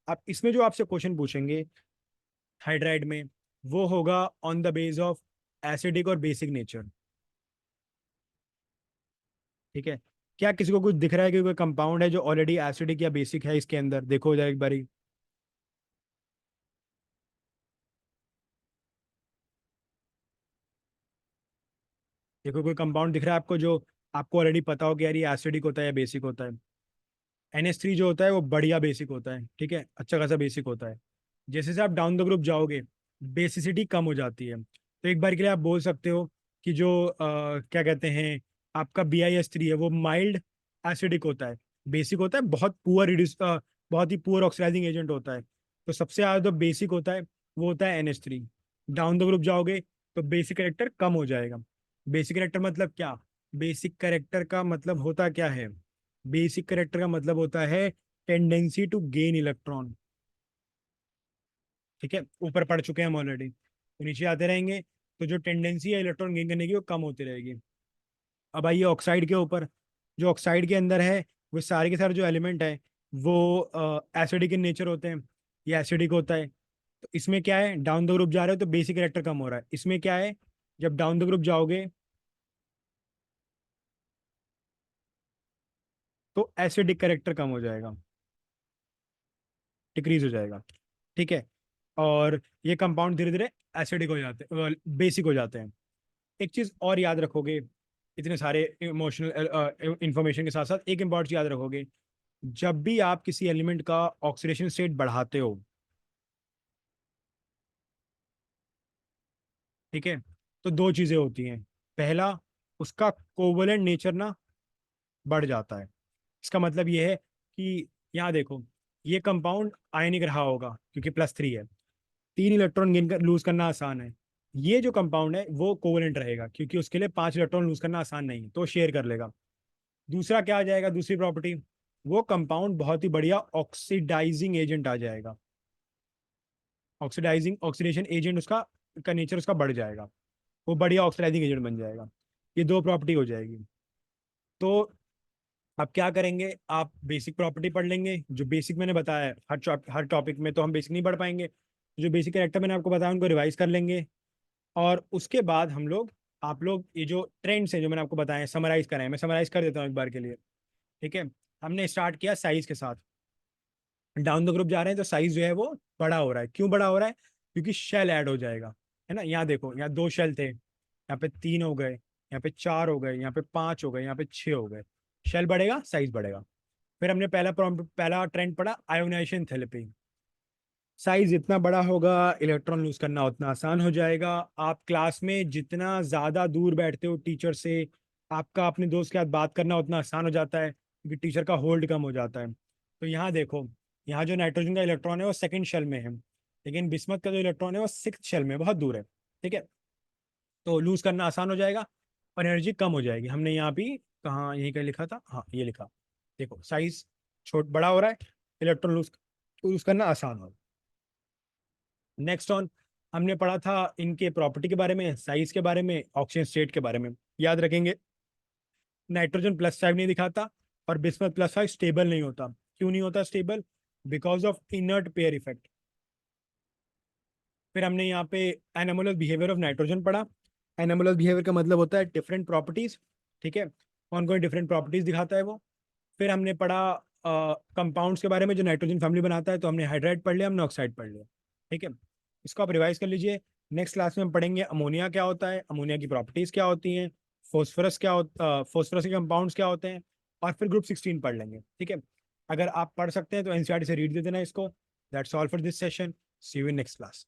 अब इसमें जो आपसे क्वेश्चन पूछेंगे हाइड्राइड में, वो होगा on the base of acidic और बेसिक नेचर, ठीक है। क्या किसी को कुछ दिख रहा है कि कोई कंपाउंड है जो ऑलरेडी एसिडिक या बेसिक है इसके अंदर? देखो जरा एक बारी। देखो कोई कंपाउंड दिख रहा है आपको जो आपको ऑलरेडी पता हो कि यार ये एसिडिक होता है या बेसिक होता है? NH3 जो होता है वो बढ़िया बेसिक होता है, ठीक है, अच्छा खासा बेसिक होता है। जैसे जैसे आप डाउन द ग्रुप जाओगे, बेसिसिटी कम हो जाती है। तो एक बार के लिए आप बोल सकते हो कि जो क्या कहते हैं, आपका BiS3 है वो माइल्ड एसिडिक होता है, बेसिक होता है, बहुत पुअर रिड्यूस, बहुत ही पुअर ऑक्सीडाइजिंग एजेंट होता है। तो सबसे ज़्यादा जो बेसिक होता है वो होता है NH3। डाउन द ग्रुप जाओगे तो बेसिक करेक्टर कम हो जाएगा। बेसिक करेक्टर मतलब क्या? बेसिक करेक्टर का मतलब होता क्या है? बेसिक करेक्टर का मतलब होता है टेंडेंसी टू गेन इलेक्ट्रॉन, ठीक है। ऊपर पढ़ चुके हैं हम ऑलरेडी, तो नीचे आते रहेंगे तो जो टेंडेंसी है इलेक्ट्रॉन गेन करने की वो कम होती रहेगी। अब आइए ऑक्साइड के ऊपर। जो ऑक्साइड के अंदर है वो सारे के सारे जो एलिमेंट है वो एसिडिक इन नेचर होते हैं, ये एसिडिक होता है। तो इसमें क्या है, डाउन द ग्रुप जा रहे हो तो बेसिक करेक्टर कम हो रहा है। इसमें क्या है, जब डाउन द ग्रुप जाओगे तो एसिडिक करेक्टर कम हो जाएगा, डिक्रीज हो जाएगा, ठीक है। और ये कंपाउंड धीरे धीरे एसिडिक हो जाते हैं, बेसिक हो जाते हैं। एक चीज और याद रखोगे, इतने सारे इमोशनल इंफॉर्मेशन के साथ साथ एक इंपॉर्टेंट चीज याद रखोगे। जब भी आप किसी एलिमेंट का ऑक्सीडेशन स्टेट बढ़ाते हो, ठीक है, तो दो चीजें होती हैं। पहला, उसका कोवलेंट नेचर ना बढ़ जाता है। इसका मतलब ये है कि यहाँ देखो, ये कंपाउंड आयनिक रहा होगा क्योंकि +3 है, 3 इलेक्ट्रॉन गेन कर लूज करना आसान है। ये जो कंपाउंड है वो कोवलेंट रहेगा क्योंकि उसके लिए 5 इलेक्ट्रॉन लूज करना आसान नहीं है, तो शेयर कर लेगा। दूसरा क्या आ जाएगा, दूसरी प्रॉपर्टी, वो कंपाउंड बहुत ही बढ़िया ऑक्सीडाइजिंग एजेंट आ जाएगा। ऑक्सीडाइजिंग ऑक्सीडेशन एजेंट उसका का नेचर उसका बढ़ जाएगा, वो बढ़िया ऑक्सीडाइजिंग एजेंट बन जाएगा। ये दो प्रॉपर्टी हो जाएगी। तो अब क्या करेंगे, आप बेसिक प्रॉपर्टी पढ़ लेंगे जो बेसिक मैंने बताया है। हर टॉपिक में तो हम बेसिक नहीं पढ़ पाएंगे, जो बेसिक कैरेक्टर मैंने आपको बताया उनको रिवाइज कर लेंगे। और उसके बाद हम लोग, आप लोग ये जो ट्रेंड्स हैं जो मैंने आपको बताए समराइज कराएं, मैं समराइज कर देता हूँ एक बार के लिए, ठीक है। हमने स्टार्ट किया साइज के साथ, डाउन द ग्रुप जा रहे हैं तो साइज जो है वो बड़ा हो रहा है। क्यों बड़ा हो रहा है? क्योंकि शेल ऐड हो जाएगा, है ना। यहाँ देखो, यहाँ 2 शेल थे, यहाँ पे 3 हो गए, यहाँ पे 4 हो गए, यहाँ पे 5 हो गए, यहाँ पे 6 हो गए। शेल बढ़ेगा, साइज बढ़ेगा। फिर हमने पहला ट्रेंड पढ़ा आयोनाइजेशन थेरेपी। साइज जितना बड़ा होगा इलेक्ट्रॉन लूज करना उतना आसान हो जाएगा। आप क्लास में जितना ज्यादा दूर बैठते हो टीचर से, आपका अपने दोस्त के साथ बात करना उतना आसान हो जाता है क्योंकि टीचर का होल्ड कम हो जाता है। तो यहाँ देखो, यहाँ जो नाइट्रोजन का इलेक्ट्रॉन है वो सेकंड शेल में है, लेकिन बिस्मथ का जो इलेक्ट्रॉन है वो 6th शेल में, बहुत दूर है, ठीक है। तो लूज करना आसान हो जाएगा और एनर्जी कम हो जाएगी। हमने यहाँ भी कहाँ, यहीं कहीं लिखा था, हाँ ये लिखा। देखो साइज छोट बड़ा हो रहा है, इलेक्ट्रॉन लूज लूज करना आसान हो। नेक्स्ट ऑन, हमने पढ़ा था इनके प्रॉपर्टी के बारे में, साइज के बारे में, ऑक्सीजन स्टेट के बारे में। याद रखेंगे, नाइट्रोजन +5 नहीं दिखाता और बिस्मथ +5 स्टेबल नहीं होता। क्यों नहीं होता stable? Because of inert pair effect. फिर हमने यहाँ पे एनामोलर बिहेवियर ऑफ नाइट्रोजन पढ़ा। एनामोलर बिहेवियर का मतलब होता है डिफरेंट प्रॉपर्टीज, ठीक है, कौन कौन डिफरेंट प्रॉपर्टीज दिखाता है वो। फिर हमने पढ़ा कंपाउंड्स के बारे में जो नाइट्रोजन फैमिली बनाता है, तो हमने हाइड्राइड पढ़ लिया, हमने ऑक्साइड पढ़ लिया, ठीक है। इसको आप रिवाइज कर लीजिए। नेक्स्ट क्लास में हम पढ़ेंगे अमोनिया क्या होता है, अमोनिया की प्रॉपर्टीज क्या होती हैं, फोस्फरस के कंपाउंड्स क्या होते हैं, और फिर ग्रुप 16 पढ़ लेंगे, ठीक है। अगर आप पढ़ सकते हैं तो एनसीईआरटी से रीड दे देना इसको। That's all for this session. See you in next class.